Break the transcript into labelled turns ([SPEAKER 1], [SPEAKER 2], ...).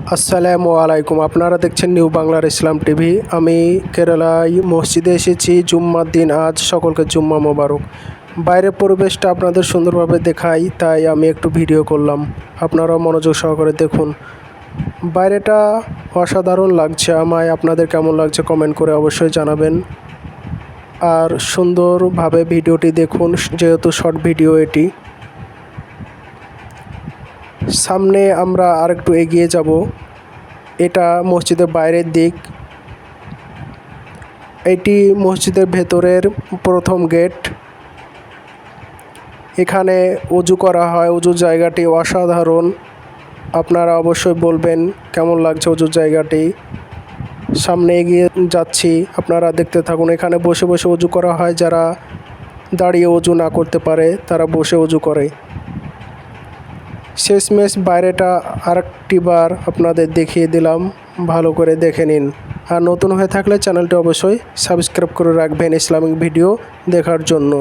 [SPEAKER 1] আসসালামু আলাইকুম। আপনারা দেখছেন নিউ বাংলার ইসলাম টিভি। আমি কেরালায় মসজিদে এসেছি জুম্মার দিন। আজ সকলকে জুম্মা মোবারক। বাইরের পরিবেশটা আপনাদের সুন্দরভাবে দেখাই, তাই আমি একটু ভিডিও করলাম। আপনারাও মনোযোগ সহকারে দেখুন। বাইরেটা অসাধারণ লাগছে আমায়। আপনাদের কেমন লাগছে কমেন্ট করে অবশ্যই জানাবেন। আর সুন্দরভাবে ভিডিওটি দেখুন, যেহেতু শর্ট ভিডিও এটি। সামনে আমরা আরেকটু এগিয়ে যাব। এটা মসজিদের বাইরের দিক। এটি মসজিদের ভেতরের প্রথম গেট। এখানে ওযু করা হয়। ওযুর জায়গাটি অসাধারণ। আপনারা অবশ্যই বলবেন কেমন লাগছে ওযুর জায়গাটি। সামনে এগিয়ে যাচ্ছি, আপনারা দেখতে থাকুন। এখানে বসে বসে ওযু করা হয়। যারা দাঁড়িয়ে ওযু না করতে পারে তারা বসে ওযু করে। শেষমেশ বাইরেটা আরেকটি বার আপনাদের দেখিয়ে দিলাম, ভালো করে দেখে নিন। আর নতুন হয়ে থাকলে চ্যানেলটি অবশ্যই সাবস্ক্রাইব করে রাখবেন ইসলামিক ভিডিও দেখার জন্য।